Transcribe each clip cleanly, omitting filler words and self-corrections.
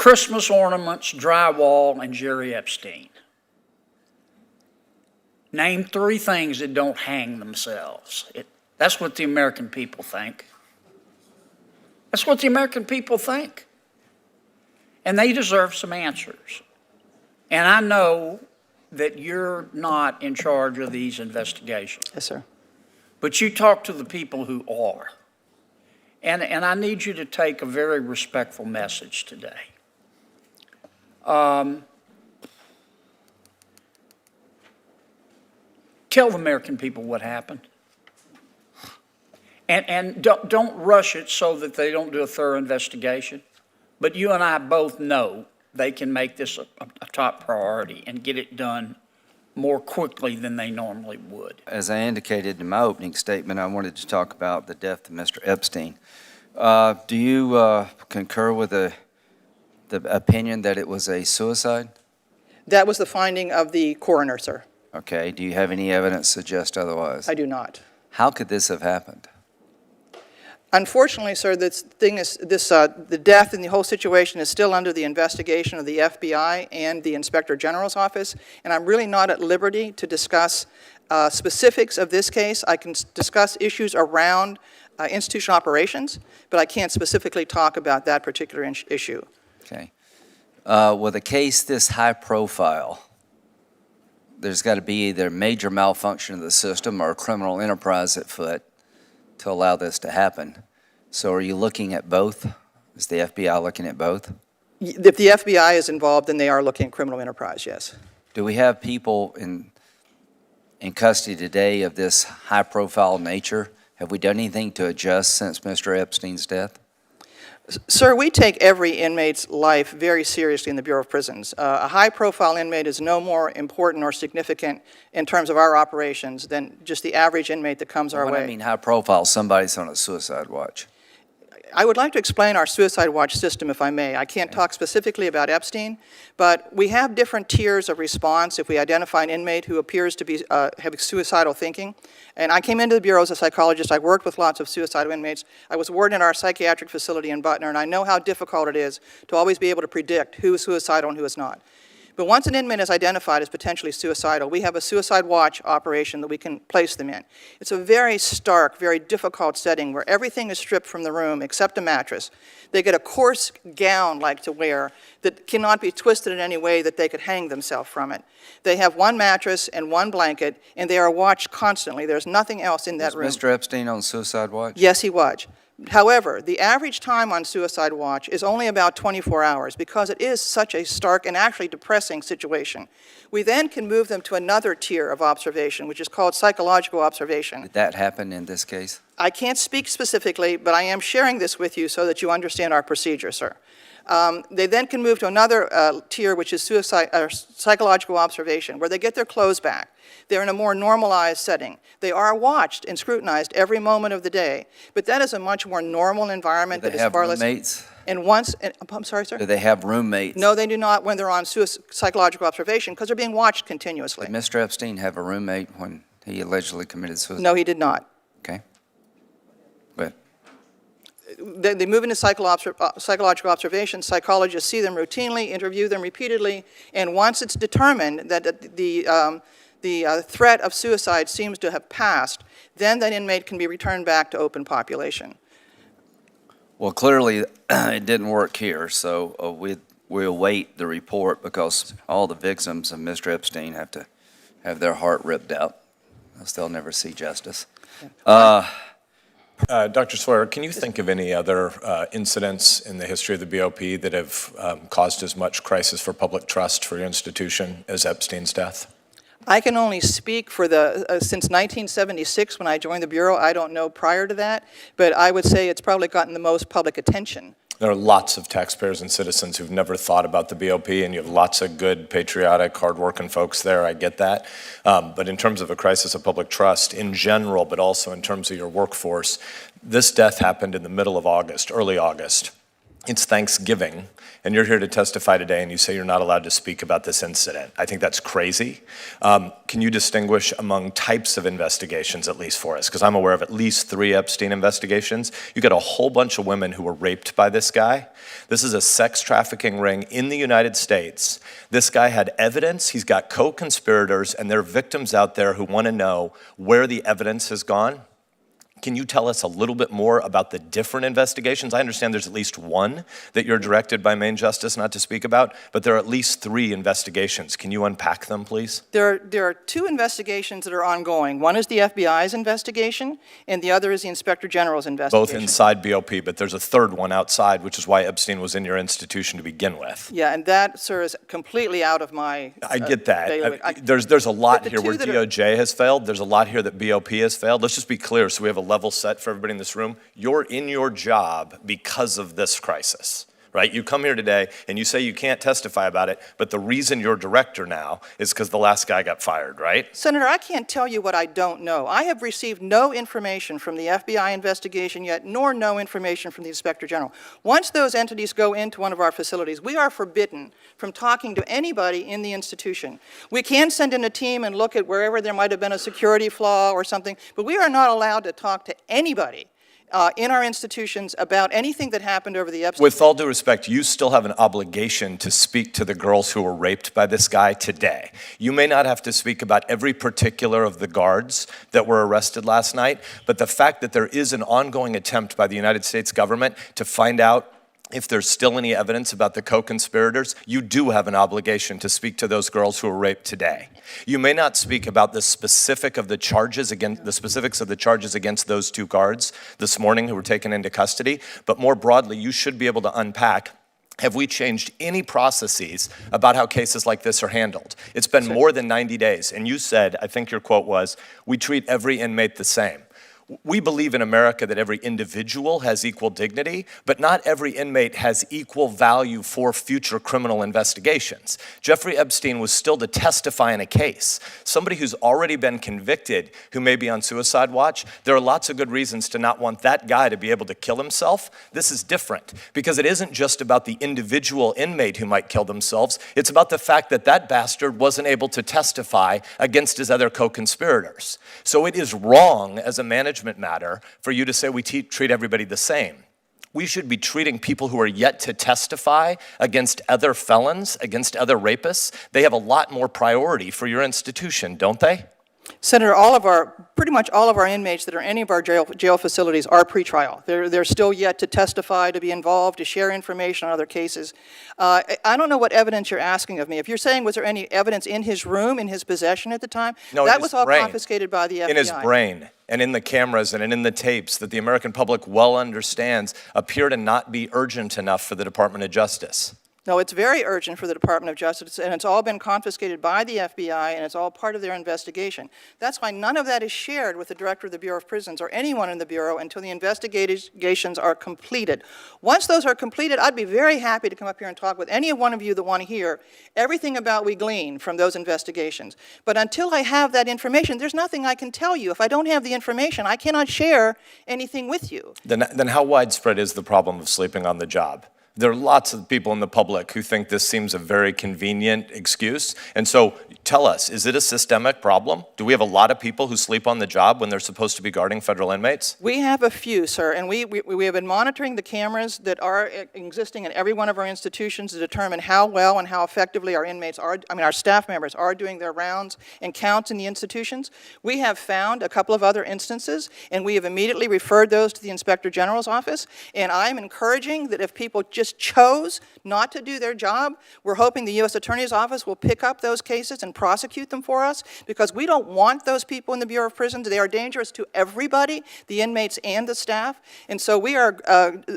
Christmas ornaments, drywall, and Jerry Epstein. Name 3 things that don't hang themselves. That's what the American people think. That's what the American people think. And they deserve some answers. And I know that you're not in charge of these investigations. Yes, sir. But you talk to the people who are. And I need you to take a very respectful message today. Tell the American people what happened. And don't rush it so that they don't do a thorough investigation. But you and I both know they can make this a top priority and get it done more quickly than they normally would. As I indicated in my opening statement, I wanted to talk about the death of Mr. Epstein. Do you concur with the opinion that it was a suicide? That was the finding of the coroner, sir. Okay. Do you have any evidence to suggest otherwise? I do not. How could this have happened? Unfortunately, sir, the death and the whole situation is still under the investigation of the FBI and the Inspector General's office, and I'm really not at liberty to discuss specifics of this case. I can discuss issues around institutional operations, but I can't specifically talk about that particular issue. Okay. With a case this high profile, there's got to be either major malfunction of the system or a criminal enterprise at foot to allow this to happen. So are you looking at both? Is the FBI looking at both? If the FBI is involved, then they are looking at criminal enterprise, yes. Do we have people in custody today of this high-profile nature? Have we done anything to adjust since Mr. Epstein's death? Sir, we take every inmate's life very seriously in the Bureau of Prisons. A high-profile inmate is no more important or significant in terms of our operations than just the average inmate that comes our way. When I mean high-profile, somebody's on a suicide watch. I would like to explain our suicide watch system, if I may. I can't talk specifically about Epstein, but we have different tiers of response if we identify an inmate who appears to be having suicidal thinking. And I came into the Bureau as a psychologist. I worked with lots of suicidal inmates. I was warden in our psychiatric facility in Butner, and I know how difficult it is to always be able to predict who is suicidal and who is not. But once an inmate is identified as potentially suicidal, we have a suicide watch operation that we can place them in. It's a very stark, very difficult setting where everything is stripped from the room except a mattress. They get a coarse gown-like to wear that cannot be twisted in any way that they could hang themselves from it. They have one mattress and one blanket, and they are watched constantly. There's nothing else in that room. Was Mr. Epstein on suicide watch? Yes, he was. However, the average time on suicide watch is only about 24 hours because it is such a stark and actually depressing situation. We then can move them to another tier of observation, which is called psychological observation. Did that happen in this case? I can't speak specifically, but I am sharing this with you so that you understand our procedure, sir. They then can move to another tier, which is psychological observation, where they get their clothes back. They're in a more normalized setting. They are watched and scrutinized every moment of the day, but that is a much more normal environment. Do they have roommates? I'm sorry, sir? Do they have roommates? No, they do not when they're on psychological observation because they're being watched continuously. Did Mr. Epstein have a roommate when he allegedly committed suicide? No, he did not. Okay. Go ahead. They move into psychological observation. Psychologists see them routinely, interview them repeatedly, and once it's determined that the threat of suicide seems to have passed, then that inmate can be returned back to open population. Well, clearly it didn't work here, so we'll await the report because all the victims of Mr. Epstein have to have their heart ripped out, else they'll never see justice. Dr. Sawyer, can you think of any other incidents in the history of the BOP that have caused as much crisis for public trust for your institution as Epstein's death? I can only speak for since 1976 when I joined the Bureau. I don't know prior to that, but I would say it's probably gotten the most public attention. There are lots of taxpayers and citizens who've never thought about the BOP, and you have lots of good, patriotic, hardworking folks there. I get that. But in terms of a crisis of public trust in general, but also in terms of your workforce, this death happened in the middle of August, early August. it's Thanksgiving, and you're here to testify today, and you say you're not allowed to speak about this incident. I think that's crazy. Can you distinguish among types of investigations, at least for us? Because I'm aware of at least 3 Epstein investigations. You got a whole bunch of women who were raped by this guy. This is a sex trafficking ring in the United States. This guy had evidence. He's got co-conspirators, and there are victims out there who want to know where the evidence has gone. Can you tell us a little bit more about the different investigations? I understand there's at least one that you're directed by Main Justice not to speak about, but there are at least 3 investigations. Can you unpack them, please? There are 2 investigations that are ongoing. One is the FBI's investigation, and the other is the Inspector General's investigation. Both inside BOP, but there's a third one outside, which is why Epstein was in your institution to begin with. Yeah, and that, sir, is completely out of my I get that. bailiwick. There's a lot the here where two that are- DOJ has failed. There's a lot here that BOP has failed. Let's just be clear so we have a level set for everybody in this room. You're in your job because of this crisis, right? You come here today and you say you can't testify about it, but the reason you're director now is because the last guy got fired, right? Senator, I can't tell you what I don't know. I have received no information from the FBI investigation yet, nor no information from the Inspector General. Once those entities go into one of our facilities, we are forbidden from talking to anybody in the institution. We can send in a team and look at wherever there might have been a security flaw or something, but we are not allowed to talk to anybody in our institutions about anything that happened over the Epstein. With all due respect, you still have an obligation to speak to the girls who were raped by this guy today. You may not have to speak about every particular of the guards that were arrested last night, but the fact that there is an ongoing attempt by the United States government to find out if there's still any evidence about the co-conspirators, you do have an obligation to speak to those girls who were raped today. You may not speak about the specifics of the charges against those 2 guards this morning who were taken into custody, but more broadly, you should be able to unpack, have we changed any processes about how cases like this are handled? It's been more than 90 days, and you said, I think your quote was, we treat every inmate the same. We believe in America that every individual has equal dignity, but not every inmate has equal value for future criminal investigations. Jeffrey Epstein was still to testify in a case. Somebody who's already been convicted, who may be on suicide watch, there are lots of good reasons to not want that guy to be able to kill himself. This is different, because it isn't just about the individual inmate who might kill themselves. It's about the fact that that bastard wasn't able to testify against his other co-conspirators. So it is wrong as a management matter for you to say we treat everybody the same. We should be treating people who are yet to testify against other felons, against other rapists. They have a lot more priority for your institution, don't they? Senator, pretty much all of our inmates that are in any of our jail facilities are pretrial. They're still yet to testify, to be involved, to share information on other cases. I don't know what evidence you're asking of me. If you're saying, was there any evidence in his room, in his possession at the time? No, that was all confiscated by the FBI. In his brain and in the cameras and in the tapes that the American public well understands appear to not be urgent enough for the Department of Justice. No, it's very urgent for the Department of Justice, and it's all been confiscated by the FBI, and it's all part of their investigation. That's why none of that is shared with the Director of the Bureau of Prisons or anyone in the Bureau until the investigations are completed. Once those are completed, I'd be very happy to come up here and talk with any one of you that want to hear everything about we glean from those investigations. But until I have that information, there's nothing I can tell you. If I don't have the information, I cannot share anything with you. Then how widespread is the problem of sleeping on the job? There are lots of people in the public who think this seems a very convenient excuse. And so tell us, is it a systemic problem? Do we have a lot of people who sleep on the job when they're supposed to be guarding federal inmates? We have a few, sir, and we have been monitoring the cameras that are existing in every one of our institutions to determine how well and how effectively our staff members are doing their rounds and counts in the institutions. We have found a couple of other instances, and we have immediately referred those to the Inspector General's office, and I'm encouraging that if people just chose not to do their job, we're hoping the U.S. Attorney's Office will pick up those cases and prosecute them for us, because we don't want those people in the Bureau of Prisons. They are dangerous to everybody, the inmates and the staff. And so we are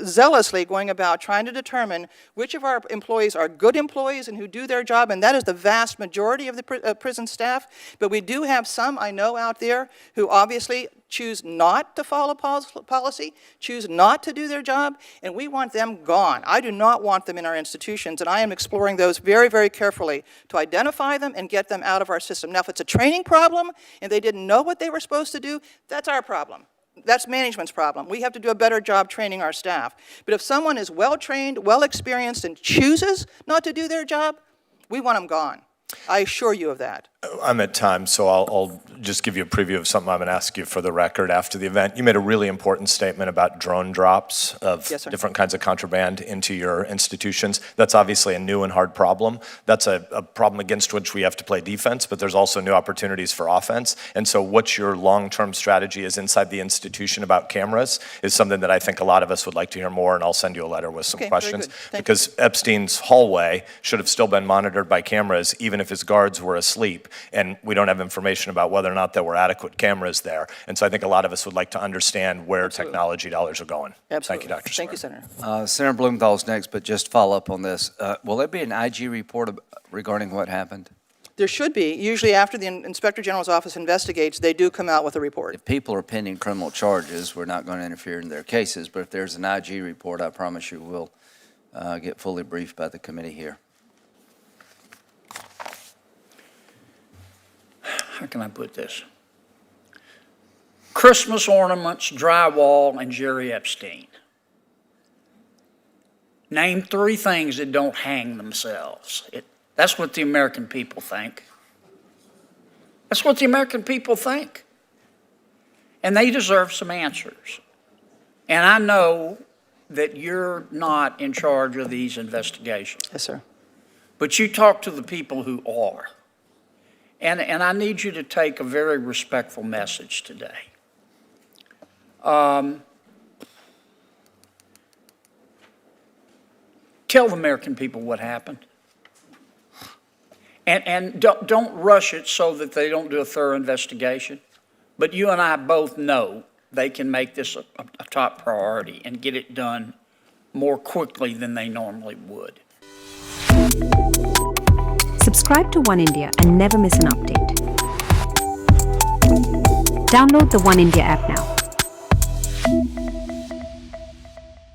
zealously going about trying to determine which of our employees are good employees and who do their job, and that is the vast majority of the prison staff. But we do have some, I know, out there who obviously choose not to follow policy, choose not to do their job, and we want them gone. I do not want them in our institutions, and I am exploring those very, very carefully to identify them and get them out of our system. Now, if it's a training problem and they didn't know what they were supposed to do, that's our problem. That's management's problem. We have to do a better job training our staff. But if someone is well-trained, well-experienced, and chooses not to do their job, we want them gone. I assure you of that. I'm at time, so I'll just give you a preview of something I'm going to ask you for the record after the event. You made a really important statement about drone drops of Yes, sir. different kinds of contraband into your institutions. That's obviously a new and hard problem. That's a problem against which we have to play defense, but there's also new opportunities for offense. And so what your long-term strategy is inside the institution about cameras is something that I think a lot of us would like to hear more, and I'll send you a letter with some Okay, very questions. good. Thank you. Because Epstein's hallway should have still been monitored by cameras, even if his guards were asleep. And we don't have information about whether or not there were adequate cameras there. And so I think a lot of us would like to understand where Absolutely. technology dollars are going. Absolutely. Thank you, Dr. Thank you, Sawyer. Senator. Senator Blumenthal's next, but just to follow up on this. Will there be an IG report regarding what happened? There should be. Usually after the Inspector General's office investigates, they do come out with a report. If people are pending criminal charges, we're not going to interfere in their cases, but if there's an IG report, I promise you we'll get fully briefed by the committee here. How can I put this? Christmas ornaments, drywall, and Jerry Epstein. Name three things that don't hang themselves. That's what the American people think. That's what the American people think. And they deserve some answers. And I know that you're not in charge of these investigations, Yes, sir. but you talk to the people who are. And I need you to take a very respectful message today. Tell the American people what happened. And don't rush it so that they don't do a thorough investigation. But you and I both know they can make this a top priority and get it done more quickly than they normally would. Subscribe to One India and never miss an update. Download the One India app now.